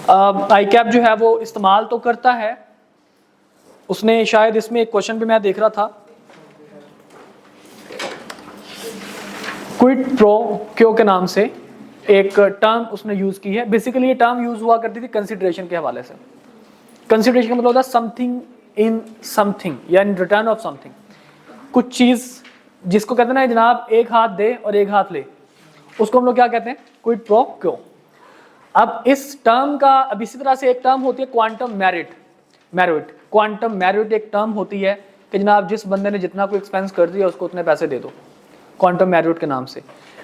आई cap जो है वो इस्तेमाल तो करता है, उसने शायद इसमें एक क्वेश्चन भी मैं देख रहा था, क्विड प्रो क्यो के नाम से एक टर्म उसने यूज की है। बेसिकली ये टर्म यूज हुआ करती थी कंसिडरेशन के हवाले से। कंसिडरेशन का मतलब होता है समथिंग इन समथिंग या इन रिटर्न ऑफ समथिंग। कुछ चीज जिसको कहते हैं ना जनाब एक हाथ दे और एक हाथ ले, उसको हम लोग क्या कहते हैं, क्विड प्रो क्यो। अब इस टर्म का, अब इसी तरह से एक टर्म होती है क्वांटम मैरिट। क्वांटम मैरिट एक टर्म होती है कि जनाब जिस बंदे ने जितना कोई एक्सपेंस कर दिया उसको उतने पैसे दे दो, क्वांटम मैरिट के नाम से।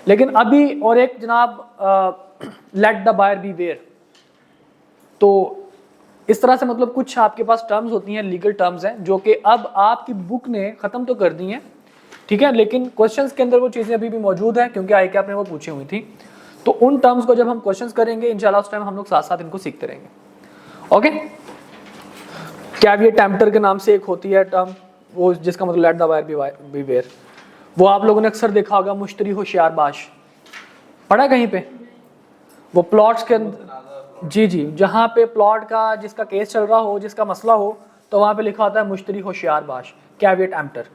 लेकिन अभी और एक जनाब let the buyer beware. तो इस तरह से मतलब कुछ आपके पास टर्म्स होती हैं, लीगल टर्म्स हैं, जो कि अब आपकी बुक ने खत्म तो कर दी हैं, ठीक है, लेकिन क्वेश्चंस के अंदर वो चीजें अभी भी मौजूद हैं क्योंकि आई कैप ने वो पूछी हुई थी। तो उन टर्म्स को जब हम क्वेश्चंस करेंगे इंशाल्लाह उस टाइम हम लोग साथ साथ इनको सीखते रहेंगे। ओके, कैविएट टेम्पटर के नाम से एक होती है टर्म, वो जिसका मतलब let the buyer beware. वो आप लोगों ने अक्सर देखा होगा, मुश्तरी होशियार बाश, पढ़ा कहीं पे? वो प्लॉट्स के अंदर, जी जी, जहाँ पे प्लॉट का जिसका केस चल रहा हो, जिसका मसला हो, तो वहाँ पे लिखा होता है मुश्तरी होशियार बाश, caveat emptor,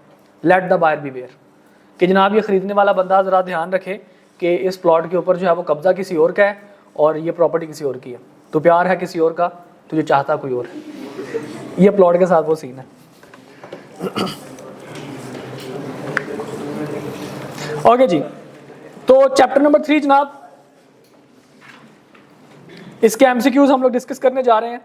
let the buyer beware, कि जनाब ये खरीदने वाला बंदा ज़रा ध्यान रखे कि इस प्लॉट के ऊपर जो है वो कब्जा किसी और का है और ये प्रॉपर्टी किसी और की है, तो प्यार है किसी और का, तुझे चाहता कोई और है। ये प्लॉट के साथ वो सीन है। ओके जी, तो चैप्टर नंबर 3 जनाब, इसके एमसीक्यूज हम लोग डिस्कस करने जा रहे हैं।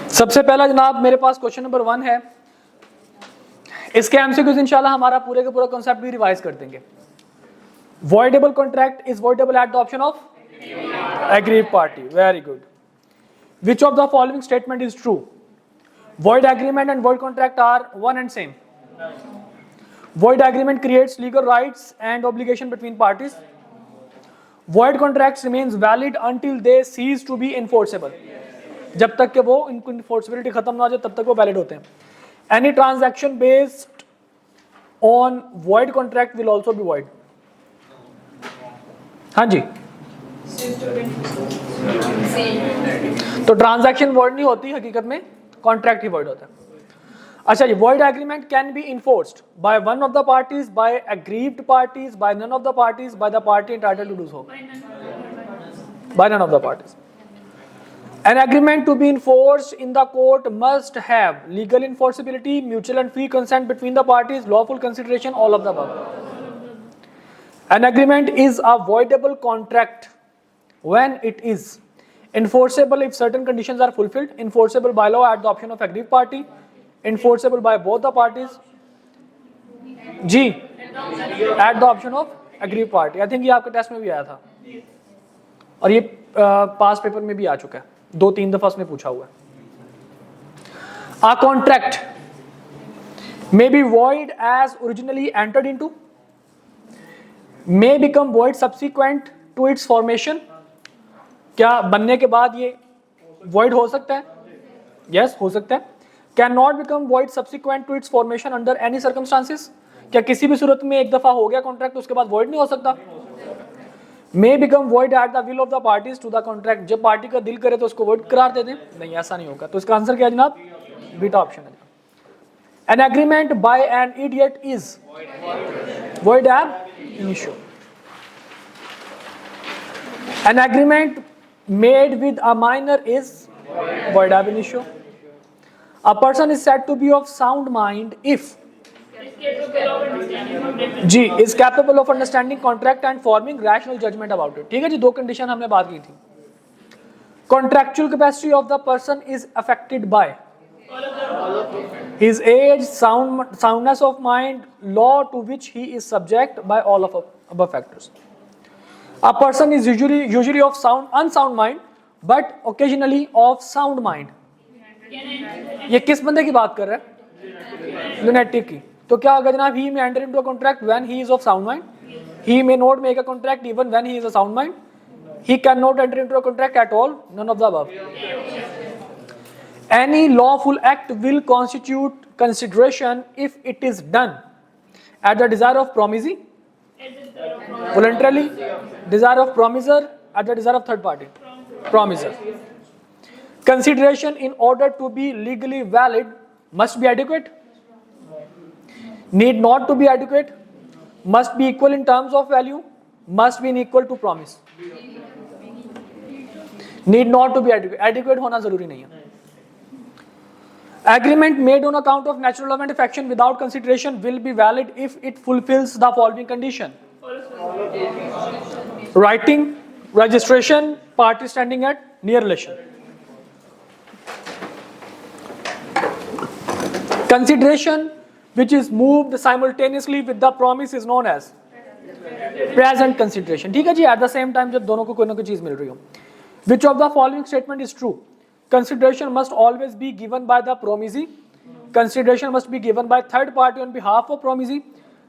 सबसे पहला जनाब मेरे पास क्वेश्चन नंबर 1 है। इसके एमसीक्यूज इंशाल्लाह हमारा पूरे का पूरा कॉन्सेप्ट भी रिवाइज कर देंगे। voidable contract is voidable at the option of aggrieved party. Very good. Which of the following statement is true? Void agreement and void contract are one and same. Void agreement creates legal rights and obligation between parties. Void contracts remains valid until they cease to be enforceable. जब तक कि वो इनको enforceability खत्म ना हो जाए तब तक वो valid होते हैं. Any transaction based on void contract will also be void. हाँ जी, तो ट्रांजैक्शन वॉइड नहीं होती, हकीकत में कॉन्ट्रैक्ट ही वॉइड होता है। अच्छा जी, void agreement can be enforced by one of the parties, by aggrieved parties, by none of the parties, by the party entitled to do so, by none of the parties. An agreement to be enforced in the court must have legal enforceability, mutual and free consent between the parties, lawful consideration, all of the above. An agreement is a voidable contract when it is enforceable if certain conditions are fulfilled, enforceable by law at the option of aggrieved party, enforceable by both the parties, G, at the option of aggrieved party. I think ये आपके test में भी आया था और ये पास paper में भी आ चुका है, 2-3 दफा उसने पूछा हुआ है। A contract may be void as originally entered into, may become void subsequent to its formation. क्या बनने के बाद ये void हो सकता है? Yes, हो सकता है। Cannot become void subsequent to its formation under any circumstances. क्या किसी भी सूरत में एक दफा हो गया कॉन्ट्रैक्ट उसके बाद void नहीं हो सकता? May become void at the will of the parties to the contract. जब पार्टी का दिल करे तो उसको void करार दे दें? नहीं, ऐसा नहीं होगा। तो इसका आंसर क्या है जनाब? बीटा ऑप्शन है। An agreement by an idiot is void ab initio. An agreement made with a minor is void ab initio. A person is said to be of sound mind if G is capable of understanding contract and forming rational judgment about it. ठीक है जी, 2 condition हमने बात की थी। Contractual capacity of the person is affected by his age, soundness of mind, law to which he is subject by all of above factors. A person is usually of unsound mind, but occasionally of sound mind. ये किस बंदे की बात कर रहा है? Lunatic की। तो क्या होगा जनाब? He may enter into a contract when he is of sound mind. He may not make a contract even when he is a sound mind. He cannot enter into a contract at all. None of the above. Any lawful act will constitute consideration if it is done at the desire of promisee, voluntarily, desire of promiser, at the desire of third party, promiser. Consideration in order to be legally valid must be adequate, need not to be adequate, must be equal in terms of value, must be equal to promise. Need not to be adequate, adequate होना जरूरी नहीं है. Agreement made on account of natural love and affection without consideration will be valid if it fulfills the following condition: writing, registration, party standing at near relation. Consideration which is moved simultaneously with the promise is known as present consideration. ठीक है जी, at the same time जब दोनों को कोई ना कोई चीज मिल रही हो. Which of the following statement is true? Consideration must always be given by the promisee. Consideration must be given by third party on behalf of promisee.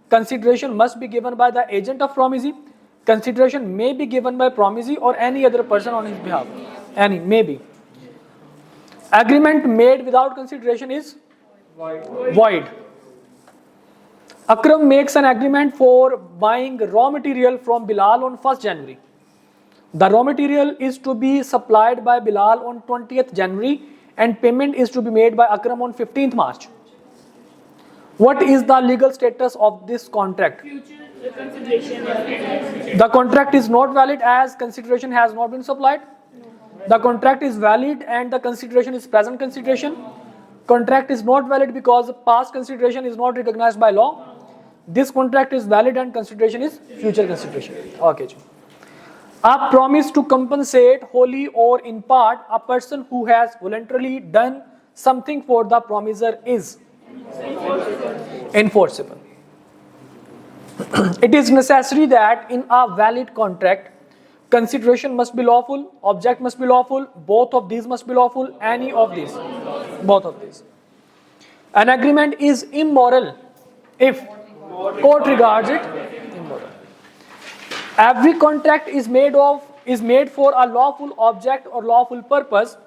Consideration must be given by the agent of promisee. Consideration may be given by promisee or any other person on his behalf. Any, may be. Agreement made without consideration is void. Akram makes an agreement for buying raw material from Bilal on 1st January. The raw material is to be supplied by Bilal on 20th January and payment is to be made by Akram on 15th March. What is the legal status of this contract? Future consideration. The contract is not valid as consideration has not been supplied. The contract is valid and the consideration is present consideration. Contract is not valid because past consideration is not recognized by law. This contract is valid and consideration is future consideration. Okay. A promise to compensate wholly or in part a person who has voluntarily done something for the promiser is enforceable. It is necessary that in a valid contract, consideration must be lawful, object must be lawful, both of these must be lawful, any of these, both of these. An agreement is immoral if court regards it immoral. Every contract is made for a lawful object or lawful purpose.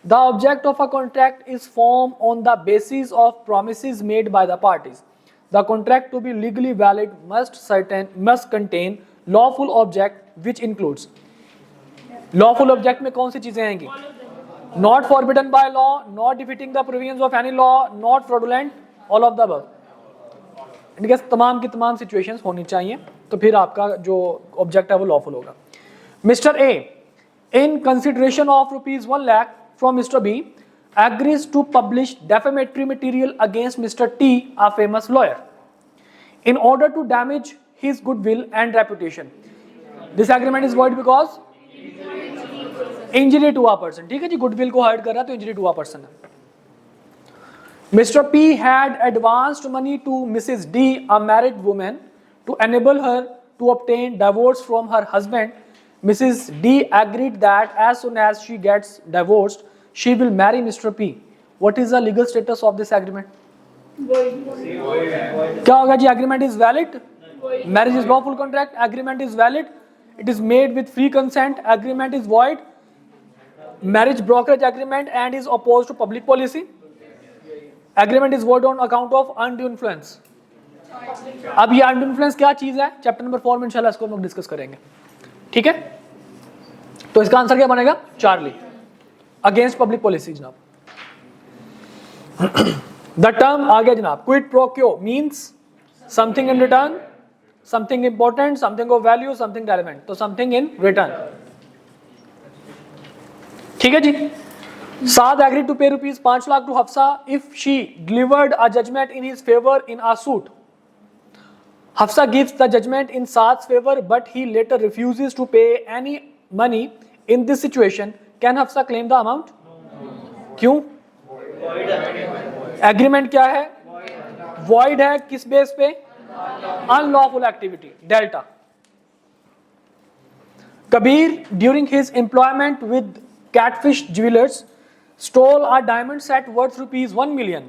The object of a contract is formed on the basis of promises made by the parties. The contract to be legally valid must contain lawful object which includes. Lawful object में कौन सी चीजें आएंगी? Not forbidden by law, not defeating the provisions of any law, not fraudulent, all of the above. इनके तमाम की तमाम situations होनी चाहिए तो फिर आपका जो ऑब्जेक्ट है वो लॉफुल होगा. Mister A in consideration of ₹1 lakh from mister B agrees to publish defamatory material against Mr. T, a famous lawyer, in order to damage his goodwill and reputation. This agreement is void because injury to a person. ठीक है जी, goodwill को hurt कर रहा है तो injury to a person है. Mr. P had advanced money to Mrs. D, a married woman, to enable her to obtain divorce from her husband. Mrs. D agreed that as soon as she gets divorced, she will marry Mr. P. What is the legal status of this agreement? क्या होगा जी? Agreement is valid. Marriage is lawful contract. Agreement is valid. It is made with free consent. Agreement is void. Marriage brokerage agreement and is opposed to public policy. Agreement is void on account of undue influence. अब ये undue influence क्या चीज है? Chapter number 4 में इंशाल्लाह इसको हम लोग डिस्कस करेंगे. ठीक है, तो इसका आंसर क्या बनेगा? चार्ली. अगेंस्ट पब्लिक पॉलिसी जनाब. द टर्म आ गया जनाब. क्विड प्रो क्यो means something in return, something important, something of value, something relevant. तो समथिंग इन रिटर्न. ठीक है जी. Saad agreed to pay ₹5 lakh to Hafsa if she delivered a judgment in his favor in a suit. Hafsa gives the judgment in Saad's favor, but he later refuses to pay any money. In this situation, can Hafsa claim the amount? क्यों? Agreement क्या है? Void है. किस base पे? Unlawful activity. Delta. Kabir, during his employment with Catfish Jewelers, stole a diamond set worth ₹1 million.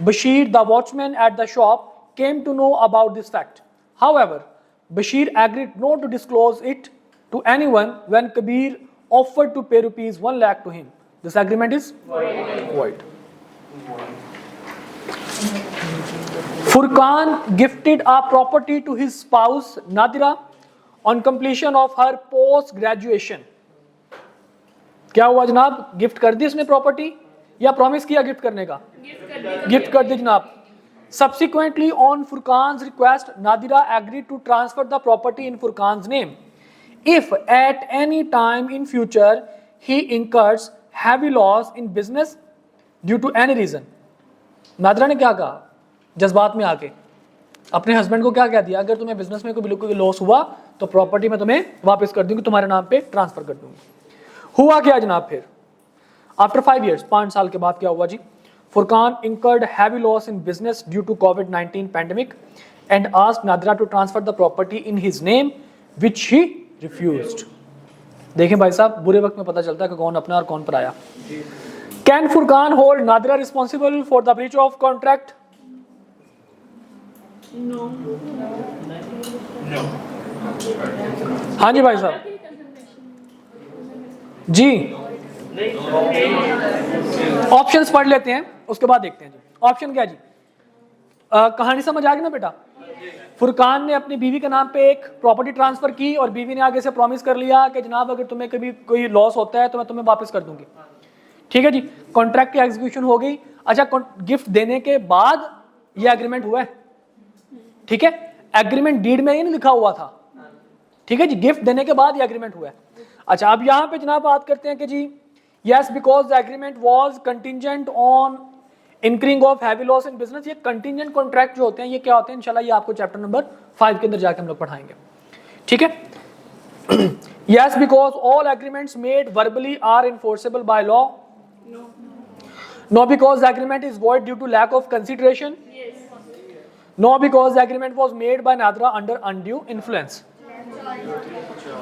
Bashir, the watchman at the shop, came to know about this fact. However, Bashir agreed not to disclose it to anyone when Kabir offered to pay ₹1 lakh to him. This agreement is void. Furqan gifted a property to his spouse Nadira on completion of her post graduation. क्या हुआ जनाब, gift कर दी उसने property या promise किया gift करने का? Gift कर दी जनाब. Subsequently, on Furqan's request, Nadira agreed to transfer the property in Furqan's name. If at any time in future he incurs heavy loss in business due to any reason. Nadira ने क्या कहा, जज्बात में आके अपने हस्बैंड को क्या कह दिया, अगर तुम्हें बिजनेस में कोई बिल्कुल लॉस हुआ तो प्रॉपर्टी मैं तुम्हें वापस कर दूंगी, तुम्हारे नाम पे ट्रांसफर कर दूंगी. हुआ क्या जनाब फिर? आफ्टर 5 years, 5 साल के बाद क्या हुआ जी? Furqan incurred heavy loss in business due to COVID-19 pandemic and asked Nadira to transfer the property in his name, which he refused. देखें भाई साहब, बुरे वक्त में पता चलता है कि कौन अपना और कौन पराया. Can Furqan hold Nadira responsible for the breach of contract? No. हाँ जी भाई साहब जी, ऑप्शंस पढ़ लेते हैं उसके बाद देखते हैं जी. ऑप्शन क्या जी? कहानी समझ आ गई ना बेटा? फुरकान ने अपनी बीवी के नाम पे एक प्रॉपर्टी ट्रांसफर की और बीवी ने आगे से प्रॉमिस कर लिया कि जनाब अगर तुम्हें कभी कोई लॉस होता है तो मैं तुम्हें वापस कर दूंगी. ठीक है जी, कॉन्ट्रैक्ट की एग्जीक्यूशन हो गई. अच्छा, गिफ्ट देने के बाद ये एग्रीमेंट हुआ है. ठीक है, एग्रीमेंट डीड में ही नहीं लिखा हुआ था. ठीक है जी, गिफ्ट देने के बाद ये एग्रीमेंट हुआ है. अच्छा, अब यहां पे जनाब बात करते हैं कि जी yes because the agreement was contingent on increasing of heavy loss in business. ये कंटिंजेंट कॉन्ट्रैक्ट जो होते हैं ये क्या होते हैं, इंशाल्लाह ये आपको चैप्टर नंबर 5 के अंदर जाके हम लोग पढ़ाएंगे. ठीक है. Yes because all agreements made verbally are enforceable by law. No because the agreement is void due to lack of consideration. No because the agreement was made by Nadra under undue influence.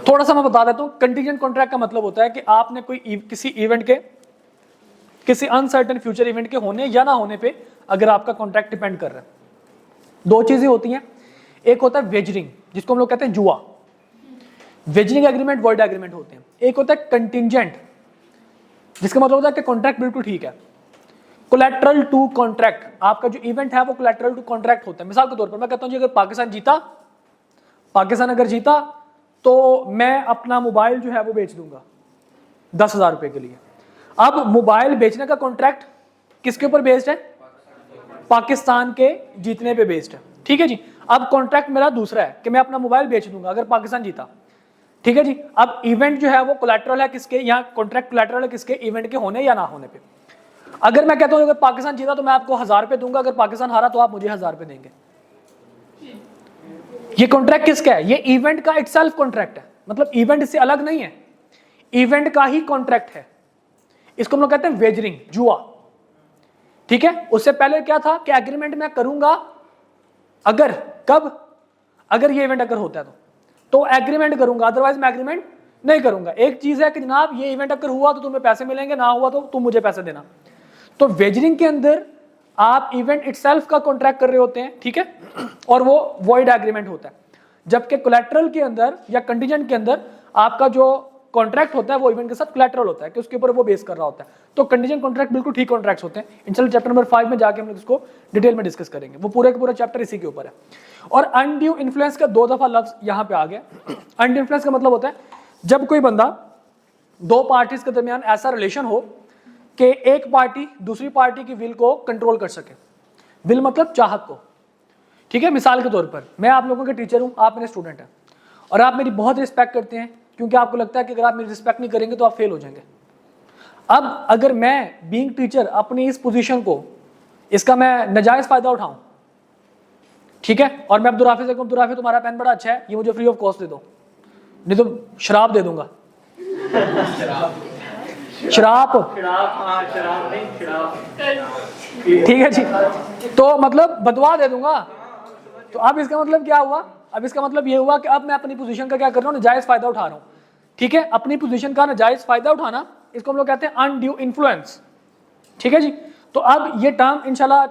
थोड़ा सा मैं बता देता हूं, contingent contract का मतलब होता है कि आपने कोई किसी इवेंट के, किसी अनसर्टेन फ्यूचर इवेंट के होने या ना होने पे अगर आपका कॉन्ट्रैक्ट डिपेंड कर रहा है. दो चीजें होती हैं, एक होता है वेजरिंग जिसको हम लोग कहते हैं जुआ. वेजरिंग एग्रीमेंट वॉइड एग्रीमेंट होते हैं. एक होता है कंटीजेंट जिसका मतलब होता है कि कॉन्ट्रैक्ट बिल्कुल ठीक है. कोलैटरल टू कॉन्ट्रैक्ट, आपका जो इवेंट है वो कोलैटरल टू कॉन्ट्रैक्ट होता है. मिसाल के तौर पर मैं कहता हूं जी अगर पाकिस्तान अगर जीता तो मैं अपना मोबाइल जो है वो बेच दूंगा 10,000 रुपए के लिए. अब मोबाइल बेचने का कॉन्ट्रैक्ट किसके ऊपर बेस्ड है? पाकिस्तान के जीतने पे बेस्ड है. ठीक है जी. अब कॉन्ट्रैक्ट मेरा दूसरा है कि मैं अपना मोबाइल बेच दूंगा अगर पाकिस्तान जीता. ठीक है जी. अब इवेंट जो है वो कोलैटरल है किसके, यहाँ कॉन्ट्रैक्ट कोलैटरल है किसके, इवेंट के होने या ना होने पे. अगर मैं कहता हूं अगर पाकिस्तान जीता तो मैं आपको 1,000 रुपए दूंगा, अगर पाकिस्तान हारा तो आप मुझे 1,000 रुपए देंगे. ये कॉन्ट्रैक्ट किसका है? ये इवेंट का इटसेल्फ कॉन्ट्रैक्ट है. मतलब इवेंट इससे अलग नहीं है, इवेंट का ही कॉन्ट्रैक्ट है. इसको हम लोग कहते हैं वेजरिंग, जुआ. ठीक है. उससे पहले क्या था कि एग्रीमेंट मैं करूंगा अगर, कब, अगर ये इवेंट अगर होता है तो एग्रीमेंट करूंगा, अदरवाइज मैं एग्रीमेंट नहीं करूंगा. एक चीज है कि जनाब ये इवेंट अगर हुआ तो तुम्हें पैसे मिलेंगे, ना हुआ तो तुम मुझे पैसे देना. तो वेजरिंग के अंदर आप इवेंट इटसेल्फ का कॉन्ट्रैक्ट कर रहे होते हैं. ठीक है. और वो वॉइड एग्रीमेंट होता है. जबकि कोलैटरल के अंदर या कंटीजेंट के अंदर आपका जो कॉन्ट्रैक्ट होता है वो इवेंट के साथ कोलैटरल होता है कि उसके ऊपर वो बेस कर रहा होता है. तो कंटीजेंट कॉन्ट्रैक्ट बिल्कुल ठीक कॉन्ट्रैक्ट्स होते हैं. इंशाल्लाह चैप्टर नंबर 5 में जाके हम लोग इसको डिटेल में डिस्कस करेंगे. वो पूरा का पूरा चैप्टर इसी के ऊपर है. और अनड्यू इन्फ्लुएंस का 2 दफा लफ्ज यहां पे आ गया. अनड्यू इन्फ्लुएंस का मतलब होता है जब कोई बंदा, दो पार्टीज के दरमियान ऐसा रिलेशन हो कि एक पार्टी दूसरी पार्टी की विल को कंट्रोल कर सके. विल मतलब चाहत को. ठीक है. मिसाल के तौर पर मैं आप लोगों के टीचर हूं, आप मेरे स्टूडेंट हैं और आप मेरी बहुत रिस्पेक्ट करते हैं क्योंकि आपको लगता है कि अगर आप मेरी रिस्पेक्ट नहीं करेंगे तो आप फेल हो जाएंगे. अब अगर मैं बीइंग टीचर अपनी इस पोजीशन को, इसका मैं नाजायज फायदा उठाऊं, ठीक है, और मैं अब्दुल हाफिज अब्दुल हाफिज तुम्हारा पेन बड़ा अच्छा है, ये मुझे फ्री ऑफ कॉस्ट दे दो, नहीं तो शराब दे दूंगा. शराब ठीक है जी, तो मतलब बदवा दे दूंगा. तो अब इसका मतलब क्या हुआ? अब इसका मतलब ये हुआ कि अब मैं अपनी पोजीशन का क्या कर रहा हूँ, नाजायज फायदा उठा रहा हूँ. ठीक है. अपनी पोजीशन का नाजायज फायदा उठाना, इसको हम लोग कहते हैं अनड्यू इन्फ्लुएंस. ठीक है जी. तो अब ये टर्म इंशाल्लाह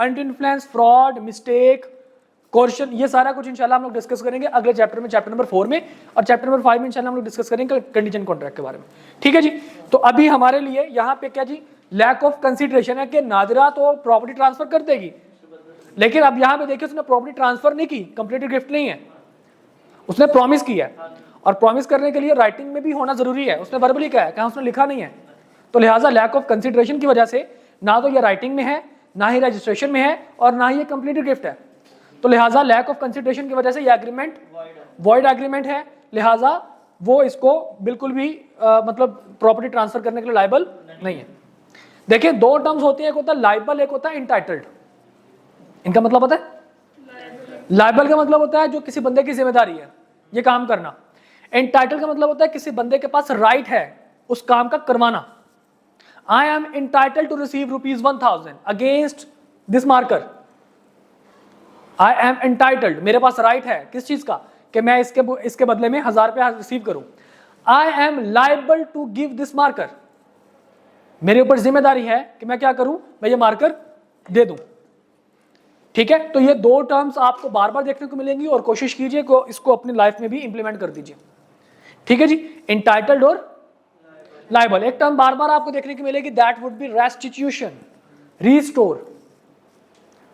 undue influence, fraud, mistake, coercion, ये सारा कुछ इंशाल्लाह हम लोग डिस्कस करेंगे अगले चैप्टर में, चैप्टर नंबर 4 में, और चैप्टर नंबर 5 में इंशाल्लाह हम लोग डिस्कस करेंगे कंडीशन कॉन्ट्रैक्ट के बारे में। ठीक है जी। तो अभी हमारे लिए यहाँ पे क्या जी, लैक ऑफ कंसिडरेशन है कि नादिरा तो प्रॉपर्टी ट्रांसफर कर देगी, लेकिन अब यहाँ पे देखिए उसने प्रॉपर्टी ट्रांसफर नहीं की, कंप्लीटेड गिफ्ट नहीं है, उसने प्रॉमिस किया है, और प्रॉमिस करने के लिए राइटिंग में भी होना जरूरी है, उसने वर्बली कहा है, कहाँ उसने लिखा नहीं है। तो लिहाजा लैक ऑफ कंसिडरेशन की वजह से ना तो ये राइटिंग में है, ना ही रजिस्ट्रेशन में है, और ना ही ये कंप्लीटेड गिफ्ट है। तो लिहाजा लैक ऑफ कंसिडरेशन की वजह से ये एग्रीमेंट वॉइड एग्रीमेंट है, लिहाजा वो इसको बिल्कुल भी मतलब प्रॉपर्टी ट्रांसफर करने के लिए लायबल नहीं है। देखिए दो टर्म्स होते हैं, एक होता है लायबल, एक होता है इंटाइटल्ड। इनका मतलब पता है? लायबल का मतलब होता है जो किसी बंदे की जिम्मेदारी है ये काम करना। इंटाइटल का मतलब होता है किसी बंदे के पास राइट है उस काम का करवाना। I am entitle to receive ₹1000 against this marker. I am entitled, मेरे पास राइट है किस चीज का, कि मैं इसके बदले में 1000 रुपया रिसीव करूं। I am liable to give this marker, मेरे ऊपर जिम्मेदारी है कि मैं क्या करूं, मैं ये मार्कर दे दूं। ठीक है, तो ये दो टर्म्स आपको बार बार देखने को मिलेंगी और कोशिश कीजिए को इसको अपनी लाइफ में भी इंप्लीमेंट कर दीजिए। ठीक है जी, इंटाइटल्ड और लाइबल। एक टर्म बार बार आपको देखने को मिलेगी, that would be restitution, restore.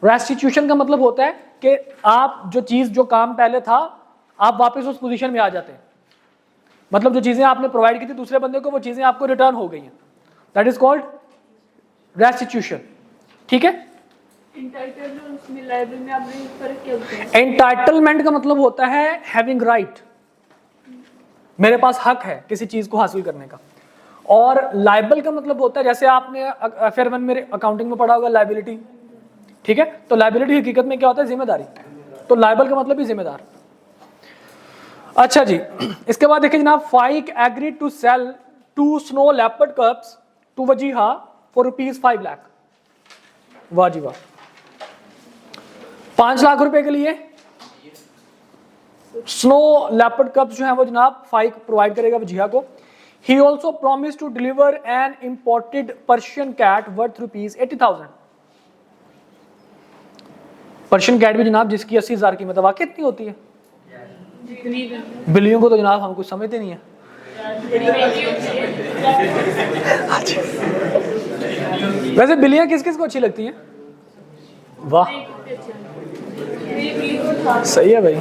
Restitution का मतलब होता है कि आप जो चीज, जो काम पहले था, आप वापस उस पोजीशन में आ जाते हैं। मतलब जो चीजें आपने प्रोवाइड की थी दूसरे बंदे को, वो चीजें आपको रिटर्न हो गई हैं, दैट इज कॉल्ड रेस्टिट्यूशन। ठीक है। एंटाइटलमेंट का मतलब होता है हैविंग राइट, मेरे पास हक है किसी चीज को हासिल करने का। और लाइबल का मतलब होता है, जैसे आपने FR1 में अकाउंटिंग में पढ़ा होगा, लाइबिलिटी। ठीक है, तो लाइबिलिटी हकीकत में क्या होता है, जिम्मेदारी। तो लाइबल का मतलब ही जिम्मेदार। अच्छा जी, इसके बाद देखिए जनाब, Faiq agreed to sell 2 snow leopard cubs to Wajiha for ₹5 lakh. वाह जी वाह, 5 लाख रुपए के लिए स्नो लेपर्ड कप्स जो है वो जनाब फाइक प्रोवाइड करेगा वजीहा को। He also promised to deliver an imported Persian cat worth ₹80,000। Persian cat भी जनाब जिसकी 80,000 कीमत है, वाकई इतनी होती है? बिल्लियों को तो जनाब हम कुछ समझते नहीं है। वैसे बिल्लियां किस किस को अच्छी लगती हैं? वाह, सही है भाई।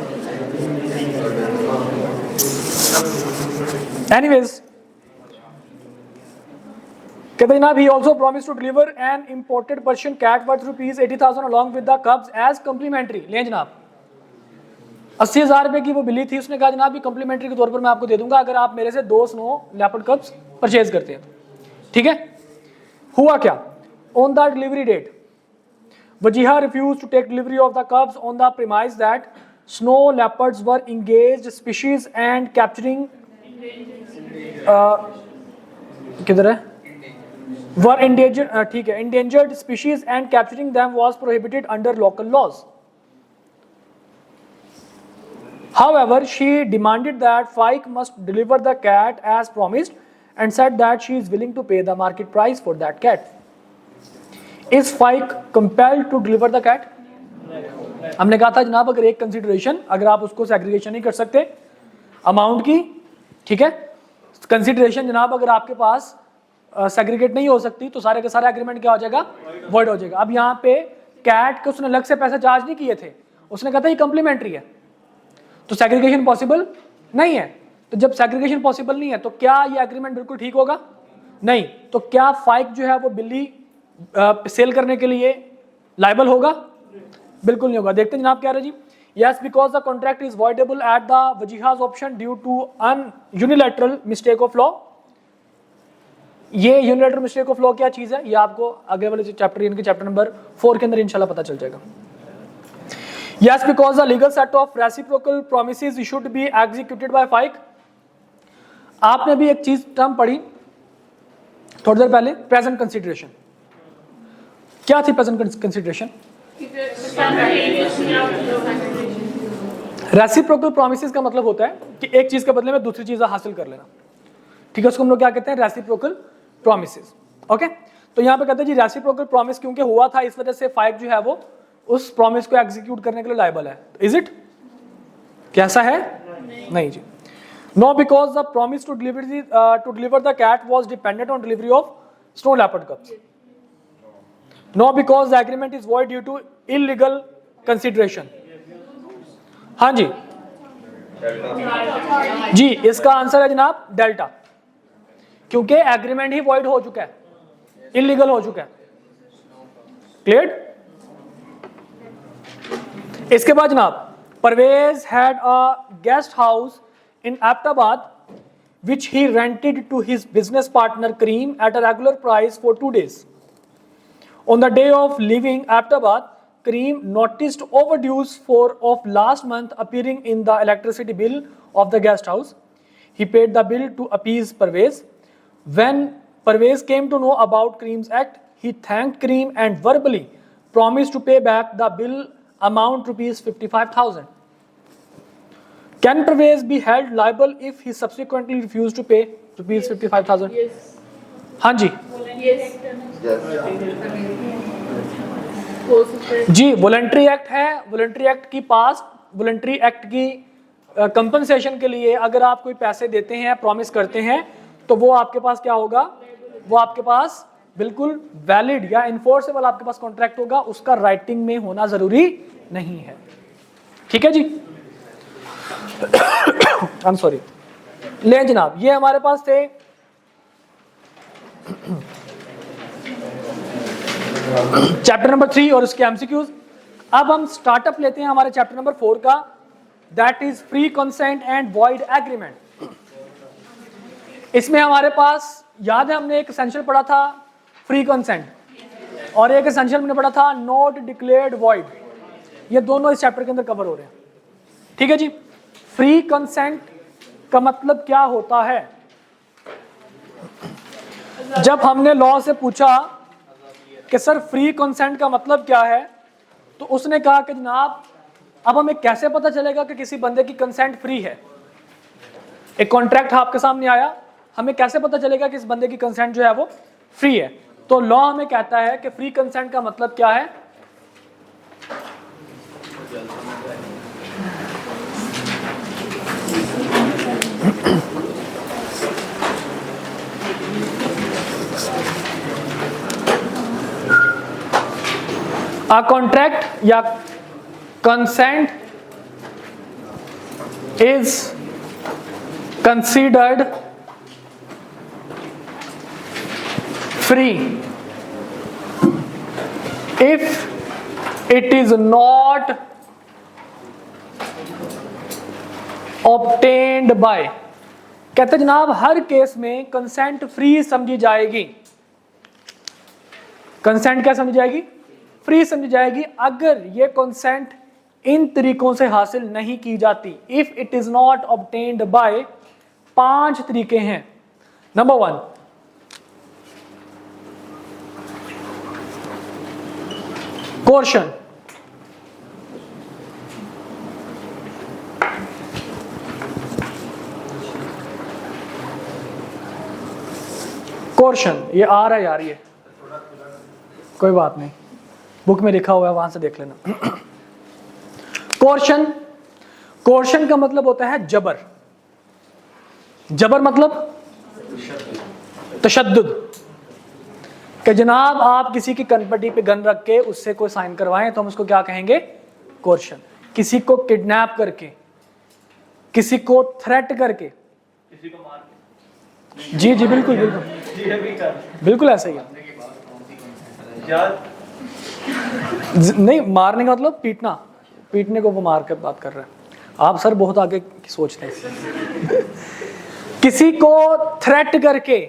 एनीवेज, कहते जनाब, he also promised to deliver an imported Persian cat worth ₹80,000 along with the cubs as complimentary। ले जनाब, 80,000 रुपए की वो बिल्ली थी, उसने कहा जनाब ये कम्प्लीमेंट्री के तौर पर मैं आपको दे दूंगा अगर आप मेरे से 2 स्नो लेपर्ड कब्स परचेज करते हैं। ठीक है। हुआ क्या, on the delivery date Wajiha refuse to take delivery of the cubs on the premise that snow leopards were engaged species and capturing, किधर है, were endangered, ठीक है, endangered species and capturing them was prohibited under local laws. However, she demanded that Fike must deliver the cat as promised and said that she is willing to pay the market price for that cat. Is Fike compelled to deliver the cat? हमने कहा था जनाब अगर एक consideration, अगर आप उसको segregation नहीं कर सकते अमाउंट की, ठीक है, कंसिडरेशन जनाब अगर आपके पास सेग्रीगेट नहीं हो सकती तो सारे का सारा एग्रीमेंट क्या हो जाएगा, वॉइड हो जाएगा। अब यहाँ पे कैट के उसने अलग से पैसे चार्ज नहीं किए थे, उसने कहा था ये कम्प्लीमेंट्री है, तो सेग्रीगेशन पॉसिबल नहीं है। तो जब सेग्रीगेशन पॉसिबल नहीं है तो क्या ये एग्रीमेंट बिल्कुल ठीक होगा? नहीं। तो क्या फाइक जो है वो बिल्ली सेल करने के लिए लायबल होगा? बिल्कुल नहीं होगा। देखते हैं जनाब क्या है जी। Yes, because the contract is voidable at the wajiha's option due to unilateral mistake of law। ये यूनिलेटरल मिस्टेक ऑफ लॉ क्या चीज है, ये आपको आगे वाले चैप्टर यानी कि चैप्टर नंबर 4 के अंदर इंशाल्लाह पता चल जाएगा। Yes, because the legal set of reciprocal promises issued to be executed by Fike। आपने भी एक चीज टर्म पढ़ी थोड़ी देर पहले, प्रेजेंट कंसिडरेशन। क्या थी प्रेजेंट कंसिडरेशन? रेसिप्रोकल प्रॉमिसेस का मतलब होता है कि एक चीज के बदले में दूसरी चीज हासिल कर लेना। ठीक है, उसको हम लोग क्या कहते हैं, रेसिप्रोकल प्रॉमिसेस। ओके, तो यहाँ पे कहते हैं जी रेसिप्रोकल प्रॉमिस क्योंकि हुआ था इस वजह से फाइक जो है वो उस प्रॉमिस को एग्जीक्यूट करने के लिए लायबल है। Is it? कैसा है? नहीं जी। No, because the promise to deliver the cat was dependent on delivery of snow leopard cubs. No, because the agreement is void due to illegal consideration. हाँ जी जी, इसका आंसर है जनाब डेल्टा, क्योंकि एग्रीमेंट ही वॉइड हो चुका है, इलीगल हो चुका है। क्लियर? इसके बाद जनाब, Parvez had a guest house in Abbottabad which he rented to his business partner Kareem at a regular price for 2 days. On the day of leaving Abbottabad, Kareem noticed overdues of last month appearing in the electricity bill of the guest house. He paid the bill to appease Parvez. When Parvez came to know about Kareem's act, he thanked Kareem and verbally promised to pay back the bill amount rupees 55,000. Can Parvez be held liable if he subsequently refused to pay rupees 55,000? Yes. हाँ जी Yes. हो सकता है। जी, voluntary act है। Voluntary act की पास, voluntary act की compensation के लिए अगर आप कोई पैसे देते हैं, प्रॉमिस करते हैं, तो वो आपके पास क्या होगा? वो आपके पास बिल्कुल वैलिड या इन्फोर्सेबल आपके पास कॉन्ट्रैक्ट होगा, उसका राइटिंग में होना जरूरी नहीं है। ठीक है जी? I am sorry. ले जनाब, ये हमारे पास थे चैप्टर नंबर 3 और उसके एमसीक्यूज। अब हम स्टार्टअप लेते हैं हमारे चैप्टर नंबर 4 का, that is free consent and void agreement. इसमें हमारे पास याद है, हमने एक एसेंशियल पढ़ा था फ्री कंसेंट, और एक एसेंशियल हमने पढ़ा था नॉट डिक्लेयर्ड वॉइड। ये दोनों इस चैप्टर के अंदर कवर हो रहे हैं। ठीक है जी? फ्री कंसेंट का मतलब क्या होता है? जब हमने लॉ से पूछा कि सर फ्री कंसेंट का मतलब क्या है, तो उसने कहा कि जनाब अब हमें कैसे पता चलेगा कि किसी बंदे की कंसेंट फ्री है? एक कॉन्ट्रैक्ट आपके सामने आया, हमें कैसे पता चलेगा कि इस बंदे की कंसेंट जो है वो फ्री है? तो लॉ हमें कहता है कि फ्री कंसेंट का मतलब क्या है? A contract या consent is considered free if it is not obtained by, कहते जनाब हर केस में कंसेंट फ्री समझी जाएगी। कंसेंट क्या समझी जाएगी? फ्री समझी जाएगी अगर ये कंसेंट इन तरीकों से हासिल नहीं की जाती। If it is not obtained bye 5 तरीके हैं। Number 1, coercion. कोर्शन, ये आ रहा है यार, ये कोई बात नहीं, बुक में लिखा हुआ है, वहां से देख लेना। कोर्शन, कोर्शन का मतलब होता है जबर। जबर मतलब तशद्दुद, कि जनाब आप किसी की कनपट्टी पे गन रख के उससे कोई साइन करवाएं तो हम उसको क्या कहेंगे? कोर्शन। किसी को किडनैप करके, किसी को थ्रेट करके, किसी को मार के। जी जी बिल्कुल बिल्कुल बिल्कुल ऐसा ही है। नहीं, मारने का मतलब पीटना, पीटने को वो मार कर बात कर रहे हैं आप। सर बहुत आगे सोचते हैं। किसी को थ्रेट करके।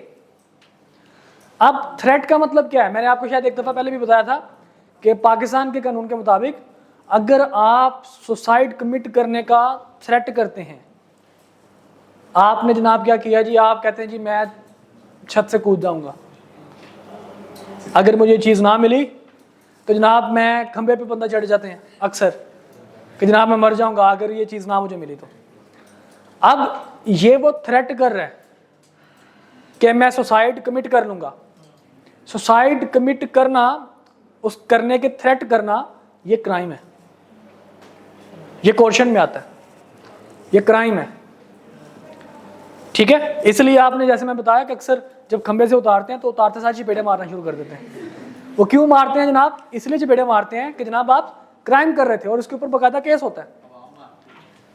अब थ्रेट का मतलब क्या है? मैंने आपको शायद एक दफा पहले भी बताया था कि पाकिस्तान के कानून के मुताबिक अगर आप सुसाइड कमिट करने का थ्रेट करते हैं, आपने जनाब क्या किया जी? आप कहते हैं जी मैं छत से कूद जाऊंगा, अगर मुझे चीज़ ना मिली तो जनाब मैं खंबे पे बंदा चढ़ जाते हैं अक्सर कि जनाब मैं मर जाऊंगा अगर ये चीज़ ना मुझे मिली तो। अब ये वो थ्रेट कर रहा है कि मैं सुसाइड कमिट कर लूँगा। सुसाइड कमिट करना, उस करने के थ्रेट करना, ये क्राइम है, ये क्वेश्चन में आता है, ये क्राइम है, ठीक है। इसलिए आपने जैसे मैं बताया कि अक्सर जब खंबे से उतारते हैं तो उतारते साथ चपेटे मारना शुरू कर देते हैं। वो क्यों मारते हैं जनाब? इसलिए चपेटे मारते हैं कि जनाब आप क्राइम कर रहे थे और उसके ऊपर बकायदा केस होता है।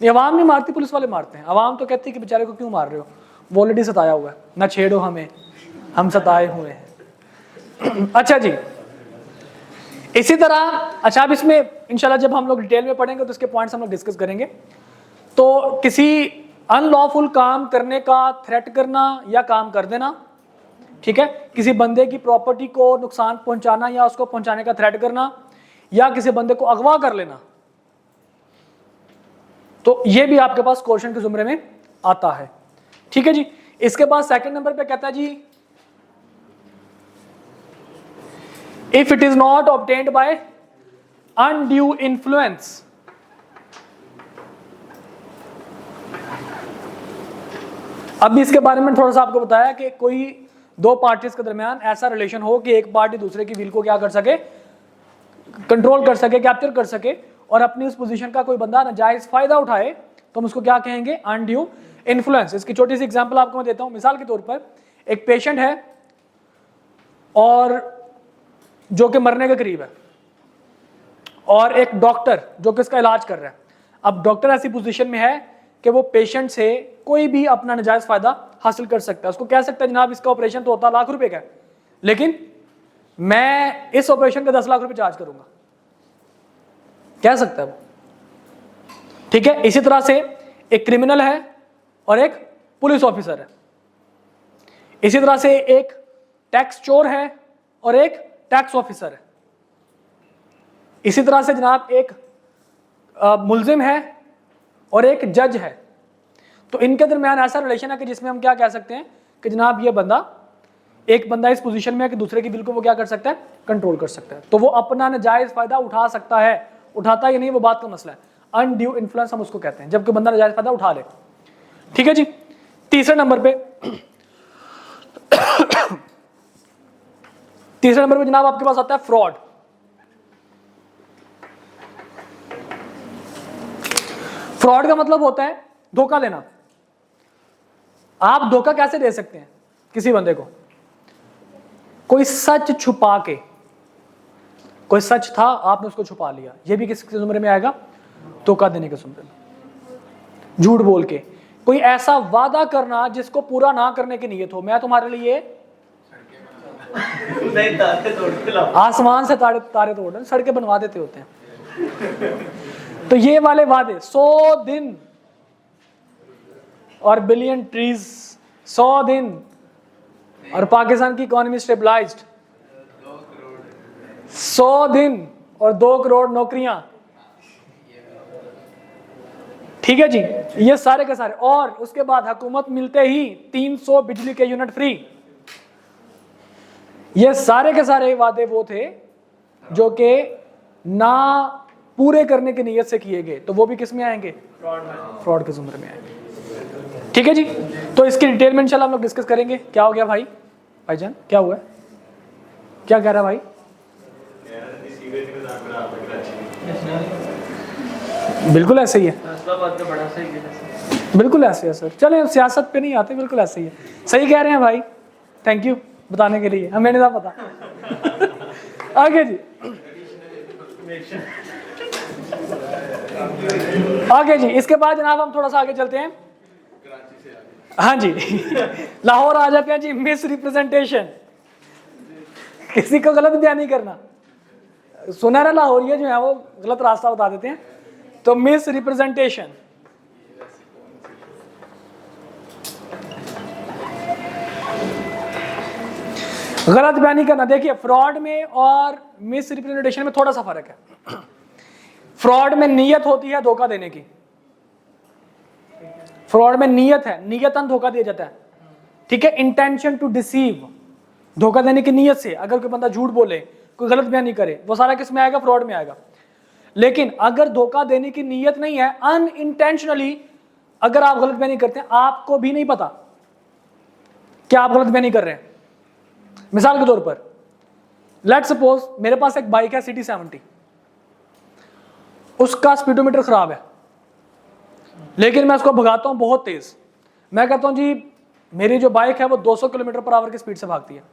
ये अवाम नहीं मारती, पुलिस वाले मारते हैं। अवाम तो कहती है कि बेचारे को क्यों मार रहे हो, वो ऑलरेडी सताया हुआ है, ना छेड़ो हमें, हम सताए हुए हैं। अच्छा जी, इसी तरह अच्छा अब इसमें इंशाल्लाह जब हम लोग डिटेल में पढ़ेंगे तो इसके पॉइंट्स हम लोग डिस्कस करेंगे। तो किसी अनलॉफुल काम करने का थ्रेट करना या काम कर देना, ठीक है, किसी बंदे की प्रॉपर्टी को नुकसान पहुंचाना या उसको पहुंचाने का थ्रेट करना, या किसी बंदे को अगवा कर लेना, तो ये भी आपके पास क्वेश्चन के जुमरे में आता है, ठीक है जी। इसके बाद सेकंड नंबर पे कहता है जी, if it is not obtained by undue influence, अभी इसके बारे में थोड़ा सा आपको बताया कि कोई दो पार्टीज के दरमियान ऐसा रिलेशन हो कि एक पार्टी दूसरे की विल को क्या कर सके, कंट्रोल कर सके, कैप्चर कर सके, और अपनी उस पोजीशन का कोई बंदा नाजायज फायदा उठाए, तो हम उसको क्या कहेंगे? Undue influence. इसकी छोटी सी एग्जांपल आपको मैं देता हूं। मिसाल के तौर पर एक पेशेंट है और जो कि मरने के करीब है, और एक डॉक्टर जो कि इसका इलाज कर रहा है। अब डॉक्टर ऐसी पोजीशन में है कि वो पेशेंट से कोई भी अपना नाजायज फायदा हासिल कर सकता है। उसको कह सकता है जनाब इसका ऑपरेशन तो होता लाख रुपए का है, लेकिन मैं इस ऑपरेशन का 10 लाख रुपए चार्ज करूंगा, कह सकता है वो, ठीक है। इसी तरह से एक क्रिमिनल है और एक पुलिस ऑफिसर है। इसी तरह से एक टैक्स चोर है और एक टैक्स ऑफिसर है। इसी तरह से जनाब एक मुल्जिम है और एक जज है। तो इनके दरमियान ऐसा रिलेशन है कि जिसमें हम क्या कह सकते हैं कि जनाब ये बंदा, एक बंदा इस पोजीशन में है कि दूसरे की बिल को वो क्या कर सकता है? कंट्रोल कर सकता है। तो वो अपना नाजायज फायदा उठा सकता है, उठाता है या नहीं वो बात का मसला है। अनड्यू इन्फ्लुएंस हम उसको कहते हैं, जबकि बंदा नाजायज फायदा उठा ले, ठीक है जी। तीसरे नंबर पे जनाब आपके पास आता है फ्रॉड। फ्रॉड का मतलब होता है धोखा देना। आप धोखा कैसे दे सकते हैं किसी बंदे को? कोई सच छुपा के, कोई सच था आपने उसको छुपा लिया, ये भी किसके जुमरे में आएगा? धोखा देने के जुमरे में। झूठ बोल के कोई ऐसा वादा करना जिसको पूरा ना करने की नीयत हो, मैं तुम्हारे लिए आसमान से तारे तोड़ सड़कें बनवा देते होते हैं। तो ये वाले वादे 100 दिन और बिलियन ट्रीज, 100 दिन और पाकिस्तान की इकोनॉमी स्टेबलाइज्ड, 100 दिन और 2 करोड़ नौकरियां, ठीक है जी। ये सारे के सारे, और उसके बाद हुकूमत मिलते ही 300 बिजली के यूनिट फ्री। ये सारे के सारे वादे वो थे जो कि ना पूरे करने की नीयत से किए गए, तो वो भी किस में आएंगे? फ्रॉड के जुमरे में आएंगे, ठीक है जी। तो इसकी डिटेल में इंशाल्लाह हम लोग डिस्कस करेंगे। क्या हो गया भाईजान, क्या हुआ है? क्या कह रहा है भाई? बिल्कुल ऐसे ही है, बिल्कुल ऐसे है सर। चले सियासत पे नहीं आते, बिल्कुल ऐसे ही है। सही कह रहे हैं भाई, थैंक यू बताने के लिए, हमें नहीं था पता। आगे जी, आगे जी। इसके बाद जनाब हम थोड़ा सा आगे चलते हैं। हाँ जी लाहौर आ जाते हैं जी। मिस रिप्रेजेंटेशन, किसी को गलत बयान नहीं करना। सुना ना, लाहौरिया जो है वो गलत रास्ता बता देते हैं। तो मिस रिप्रेजेंटेशन, गलत बयानी करना। देखिए फ्रॉड में और मिस रिप्रेजेंटेशन में थोड़ा सा फर्क है। फ्रॉड में नीयत होती है धोखा देने की, फ्रॉड में नीयत है, नीयतन धोखा दिया जाता है, ठीक है। इंटेंशन टू डिसीव, धोखा देने की नीयत से अगर कोई बंदा झूठ बोले, कोई गलत बयानी करे, वो सारा किस में आएगा? फ्रॉड में आएगा। लेकिन अगर धोखा देने की नीयत नहीं है, अनइंटेंशनली अगर आप गलत बयानी करते हैं, आपको भी नहीं पता कि आप गलत बयानी कर रहे हैं। मिसाल के तौर पर लेट्स सपोज मेरे पास एक बाइक है सिटी 70, उसका स्पीडोमीटर खराब है, लेकिन मैं उसको भगाता हूँ बहुत तेज। मैं कहता हूँ जी मेरी जो बाइक है वो 200 किलोमीटर पर आवर की स्पीड से भागती है,